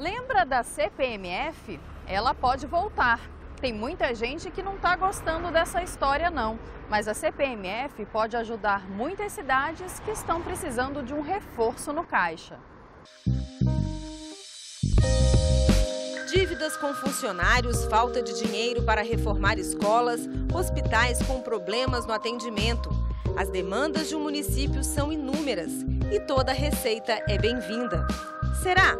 Lembra da CPMF? Ela pode voltar. Tem muita gente que não está gostando dessa história não, mas a CPMF pode ajudar muitas cidades que estão precisando de um reforço no caixa. Dívidas com funcionários, falta de dinheiro para reformar escolas, hospitais com problemas no atendimento. As demandas de um município são inúmeras e toda receita é bem-vinda. Será?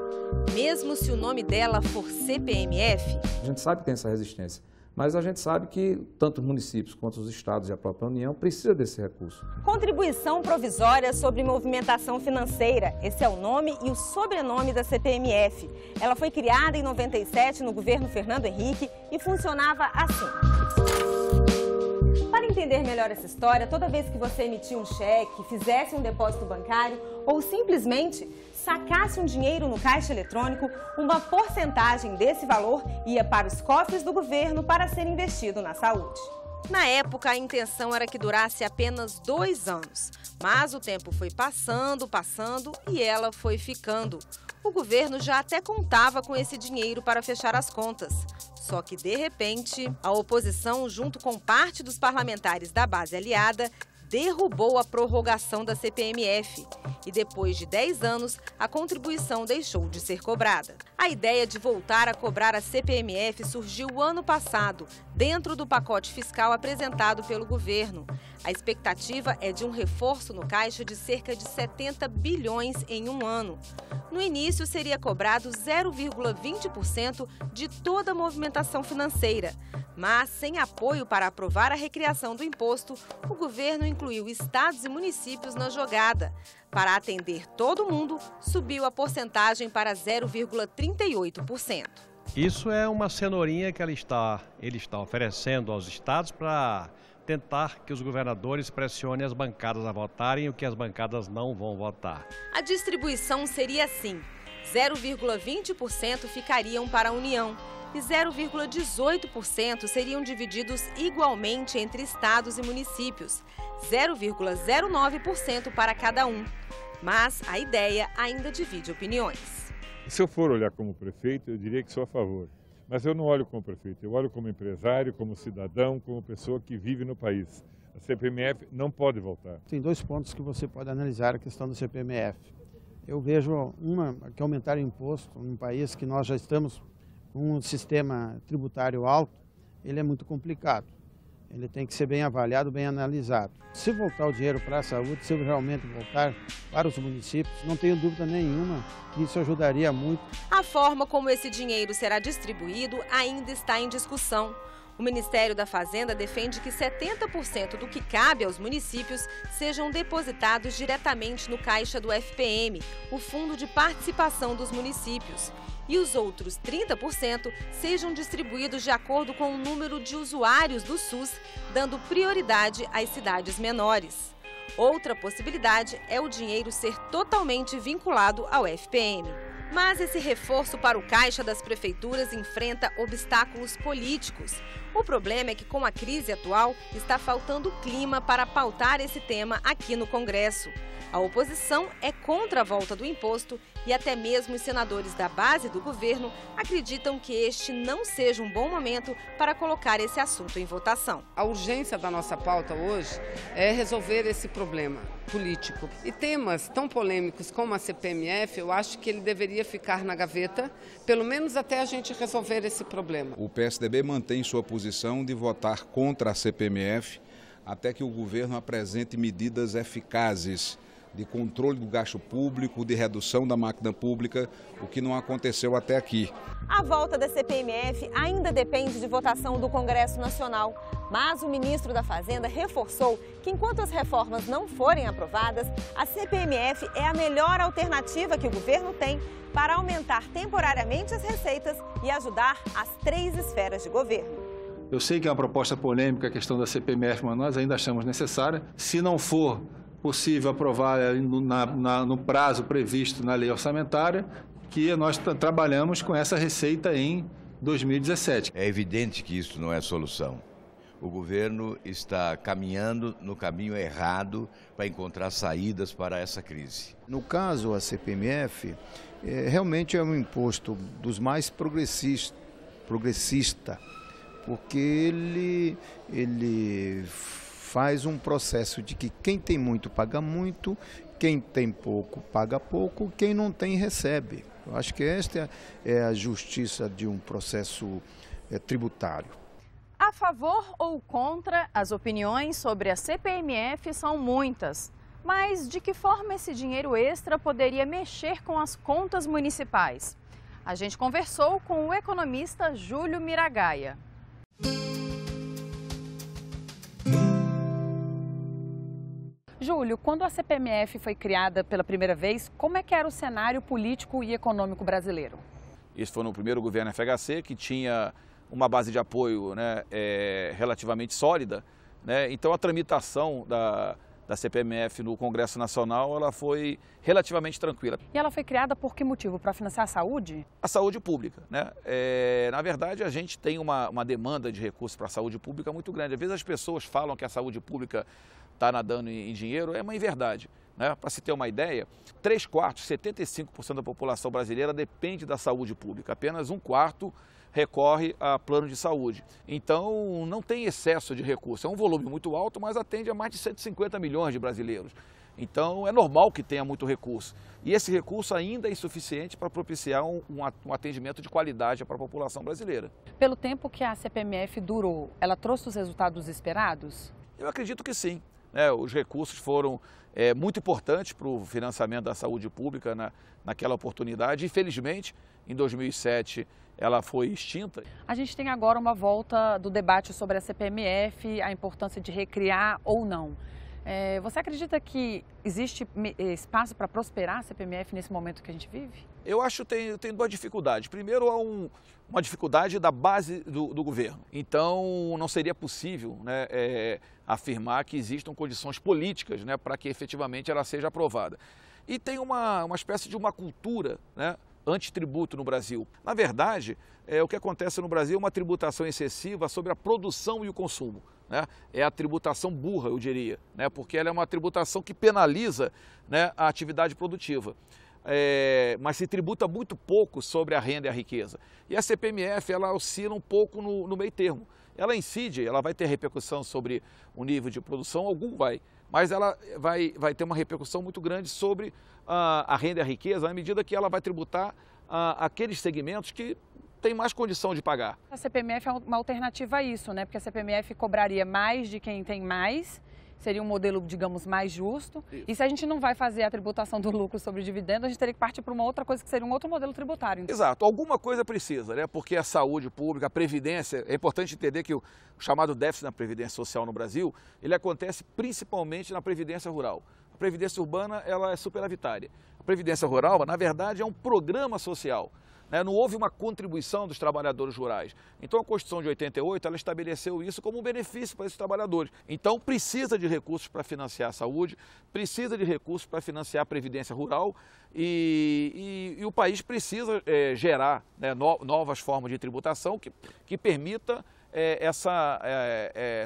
Mesmo se o nome dela for CPMF? A gente sabe que tem essa resistência, mas a gente sabe que tanto os municípios quanto os estados e a própria União precisam desse recurso. Contribuição Provisória sobre Movimentação Financeira. Esse é o nome e o sobrenome da CPMF. Ela foi criada em 97 no governo Fernando Henrique e funcionava assim. Para entender melhor essa história, toda vez que você emitir um cheque, fizesse um depósito bancário ou simplesmente sacasse um dinheiro no caixa eletrônico, uma porcentagem desse valor ia para os cofres do governo para ser investido na saúde. Na época, a intenção era que durasse apenas 2 anos, mas o tempo foi passando e ela foi ficando. O governo já até contava com esse dinheiro para fechar as contas. Só que, de repente, a oposição, junto com parte dos parlamentares da base aliada, derrubou a prorrogação da CPMF. E depois de 10 anos, a contribuição deixou de ser cobrada. A ideia de voltar a cobrar a CPMF surgiu ano passado, dentro do pacote fiscal apresentado pelo governo. A expectativa é de um reforço no caixa de cerca de 70 bilhões em um ano. No início, seria cobrado 0,20% de toda a movimentação financeira. Mas, sem apoio para aprovar a recriação do imposto, o governo incluiu estados e municípios na jogada. Para atender todo mundo, subiu a porcentagem para 0,38%. Isso é uma cenourinha que ele está oferecendo aos estados para tentar que os governadores pressionem as bancadas a votarem o que as bancadas não vão votar. A distribuição seria assim: 0,20% ficariam para a União e 0,18% seriam divididos igualmente entre estados e municípios, 0,09% para cada um. Mas a ideia ainda divide opiniões. Se eu for olhar como prefeito, eu diria que sou a favor. Mas eu não olho como prefeito, eu olho como empresário, como cidadão, como pessoa que vive no país. A CPMF não pode voltar. Tem 2 pontos que você pode analisar a questão da CPMF. Eu vejo que aumentar o imposto num país que nós já estamos com um sistema tributário alto, ele é muito complicado. Ele tem que ser bem avaliado, bem analisado. Se voltar o dinheiro para a saúde, se realmente voltar para os municípios, não tenho dúvida nenhuma que isso ajudaria muito. A forma como esse dinheiro será distribuído ainda está em discussão. O Ministério da Fazenda defende que 70% do que cabe aos municípios sejam depositados diretamente no caixa do FPM, o Fundo de Participação dos Municípios, e os outros 30% sejam distribuídos de acordo com o número de usuários do SUS, dando prioridade às cidades menores. Outra possibilidade é o dinheiro ser totalmente vinculado ao FPM. Mas esse reforço para o caixa das prefeituras enfrenta obstáculos políticos. O problema é que, com a crise atual, está faltando clima para pautar esse tema aqui no Congresso. A oposição é contra a volta do imposto e até mesmo os senadores da base do governo acreditam que este não seja um bom momento para colocar esse assunto em votação. A urgência da nossa pauta hoje é resolver esse problema político. E temas tão polêmicos como a CPMF, eu acho que ele deveria ficar na gaveta, pelo menos até a gente resolver esse problema. O PSDB mantém sua posição de votar contra a CPMF até que o governo apresente medidas eficazes de controle do gasto público, de redução da máquina pública, o que não aconteceu até aqui. A volta da CPMF ainda depende de votação do Congresso Nacional, mas o ministro da Fazenda reforçou que enquanto as reformas não forem aprovadas, a CPMF é a melhor alternativa que o governo tem para aumentar temporariamente as receitas e ajudar as 3 esferas de governo. Eu sei que é uma proposta polêmica a questão da CPMF, mas nós ainda achamos necessária. Se não for possível aprovar no prazo previsto na lei orçamentária, que nós trabalhamos com essa receita em 2017. É evidente que isso não é solução. o governo está caminhando no caminho errado para encontrar saídas para essa crise. No caso, a CPMF realmente é um imposto dos mais progressista, porque ele faz um processo de que quem tem muito paga muito, quem tem pouco paga pouco, quem não tem recebe. Eu acho que esta é a justiça de um processo tributário. A favor ou contra, as opiniões sobre a CPMF são muitas. Mas de que forma esse dinheiro extra poderia mexer com as contas municipais? A gente conversou com o economista Júlio Miragaia. Júlio, quando a CPMF foi criada pela primeira vez, como é que era o cenário político e econômico brasileiro? Isso foi no primeiro governo FHC, que tinha uma base de apoio, né, relativamente sólida, né? Então a tramitação da CPMF no Congresso Nacional ela foi relativamente tranquila. E ela foi criada por que motivo? Para financiar a saúde? A saúde pública, né? Na verdade, a gente tem uma demanda de recursos para a saúde pública muito grande. Às vezes as pessoas falam que a saúde pública está nadando em dinheiro, é uma inverdade. Né? Para se ter uma ideia, 3/4, 75% da população brasileira depende da saúde pública. Apenas 1/4 recorre a plano de saúde. Então, não tem excesso de recursos. É um volume muito alto, mas atende a mais de 150 milhões de brasileiros. Então, é normal que tenha muito recurso. E esse recurso ainda é insuficiente para propiciar um atendimento de qualidade para a população brasileira. Pelo tempo que a CPMF durou, ela trouxe os resultados esperados? Eu acredito que sim. Os recursos foram muito importantes para o financiamento da saúde pública naquela oportunidade. Infelizmente, em 2007, ela foi extinta. A gente tem agora uma volta do debate sobre a CPMF, a importância de recriar ou não. Você acredita que existe espaço para prosperar a CPMF nesse momento que a gente vive? Eu acho que tem duas dificuldades. Primeiro, há uma dificuldade da base do governo. Então, não seria possível, né, afirmar que existam condições políticas, né, para que efetivamente ela seja aprovada. E tem uma espécie de uma cultura, né, antitributo no Brasil. Na verdade, o que acontece no Brasil é uma tributação excessiva sobre a produção e o consumo. Né? É a tributação burra, eu diria, né? Porque ela é uma tributação que penaliza, né, a atividade produtiva. Mas se tributa muito pouco sobre a renda e a riqueza. E a CPMF, ela oscila um pouco no meio termo. Ela incide, ela vai ter repercussão sobre o nível de produção, algum vai, mas ela vai ter uma repercussão muito grande sobre a renda e a riqueza, à medida que ela vai tributar aqueles segmentos que têm mais condição de pagar. A CPMF é uma alternativa a isso, né? Porque a CPMF cobraria mais de quem tem mais, seria um modelo, digamos, mais justo. Isso. E se a gente não vai fazer a tributação do lucro sobre dividendo, a gente teria que partir para uma outra coisa que seria um outro modelo tributário. Então. Exato. Alguma coisa precisa, né? Porque a saúde pública, a previdência, é importante entender que o chamado déficit na previdência social no Brasil, ele acontece principalmente na previdência rural. A previdência urbana, ela é superavitária. A previdência rural, na verdade, é um programa social. Não houve uma contribuição dos trabalhadores rurais. Então a Constituição de 88, ela estabeleceu isso como um benefício para esses trabalhadores. Então precisa de recursos para financiar a saúde, precisa de recursos para financiar a previdência rural e o país precisa gerar, né, novas formas de tributação que permita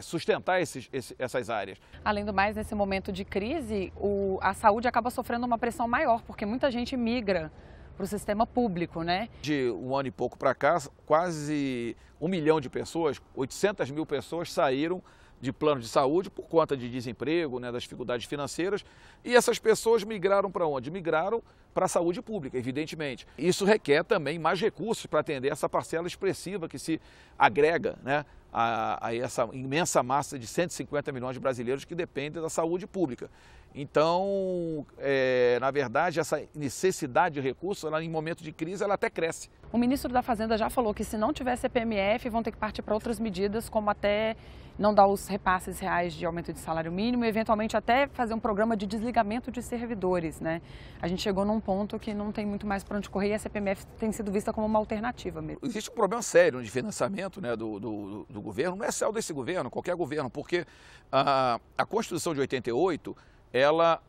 sustentar essas áreas. Além do mais, nesse momento de crise, a saúde acaba sofrendo uma pressão maior, porque muita gente migra para o sistema público, né? De um ano e pouco para cá, quase 1 milhão de pessoas, 800 mil pessoas saíram de plano de saúde por conta de desemprego, né, das dificuldades financeiras, e essas pessoas migraram para onde? Migraram para a saúde pública, evidentemente. Isso requer também mais recursos para atender essa parcela expressiva que se agrega, né, a essa imensa massa de 150 milhões de brasileiros que dependem da saúde pública. Então, na verdade, essa necessidade de recursos, ela, em momento de crise, ela até cresce. O ministro da Fazenda já falou que se não tiver CPMF, vão ter que partir para outras medidas, como até não dar os repasses reais de aumento de salário mínimo e, eventualmente, até fazer um programa de desligamento de servidores, né? A gente chegou num ponto que não tem muito mais para onde correr e a CPMF tem sido vista como uma alternativa mesmo. Existe um problema sério de financiamento, né, do governo, não é só desse governo, qualquer governo, porque a Constituição de 88, ela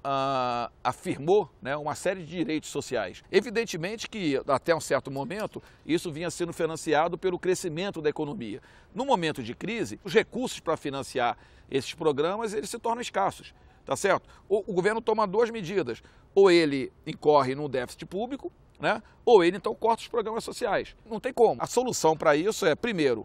afirmou, né, uma série de direitos sociais. Evidentemente que, até um certo momento, isso vinha sendo financiado pelo crescimento da economia. No momento de crise, os recursos para financiar esses programas eles se tornam escassos, tá certo? O governo toma duas medidas, ou ele incorre num déficit público, né, ou ele então corta os programas sociais. Não tem como. A solução para isso é, primeiro,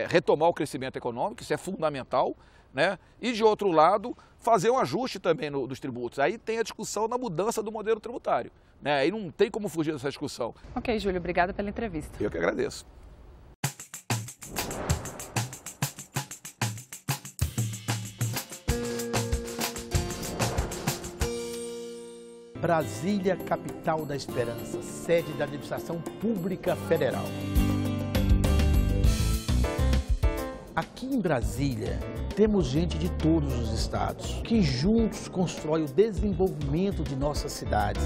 retomar o crescimento econômico, isso é fundamental, né? E, de outro lado, fazer um ajuste também dos tributos. Aí tem a discussão da mudança do modelo tributário, né? Aí não tem como fugir dessa discussão. Ok, Júlio, obrigada pela entrevista. Eu que agradeço. Brasília, capital da esperança, sede da administração pública federal. Aqui em Brasília, temos gente de todos os estados, que juntos constroem o desenvolvimento de nossas cidades.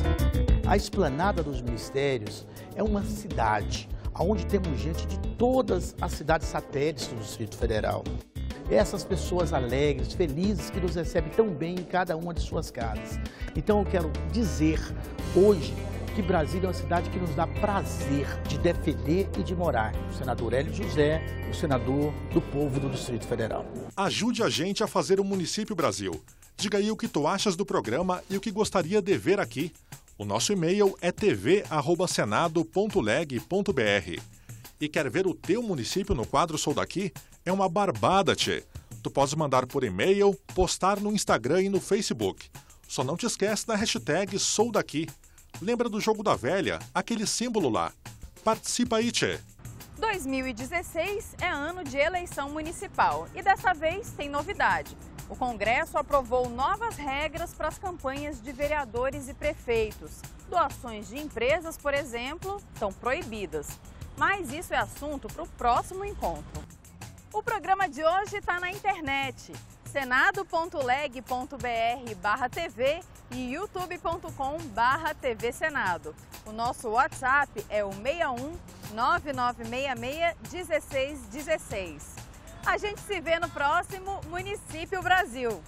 A Esplanada dos Ministérios é uma cidade onde temos gente de todas as cidades satélites do Distrito Federal. Essas pessoas alegres, felizes, que nos recebem tão bem em cada uma de suas casas. Então eu quero dizer hoje que Brasília é uma cidade que nos dá prazer de defender e de morar. O senador Hélio José, o senador do povo do Distrito Federal. Ajude a gente a fazer o Município Brasil. Diga aí o que tu achas do programa e o que gostaria de ver aqui. O nosso e-mail é tv@senado.leg.br. E quer ver o teu município no quadro Sou Daqui? É uma barbada, tchê. Tu podes mandar por e-mail, postar no Instagram e no Facebook. Só não te esquece da hashtag Sou Daqui. Lembra do jogo da velha, aquele símbolo lá. Participa aí, tchê. 2016 é ano de eleição municipal e dessa vez tem novidade. O Congresso aprovou novas regras para as campanhas de vereadores e prefeitos. Doações de empresas, por exemplo, estão proibidas. Mas isso é assunto para o próximo encontro. O programa de hoje está na internet, senado.leg.br/TV e youtube.com/TV Senado. O nosso WhatsApp é o 61 9966 1616. A gente se vê no próximo Município Brasil.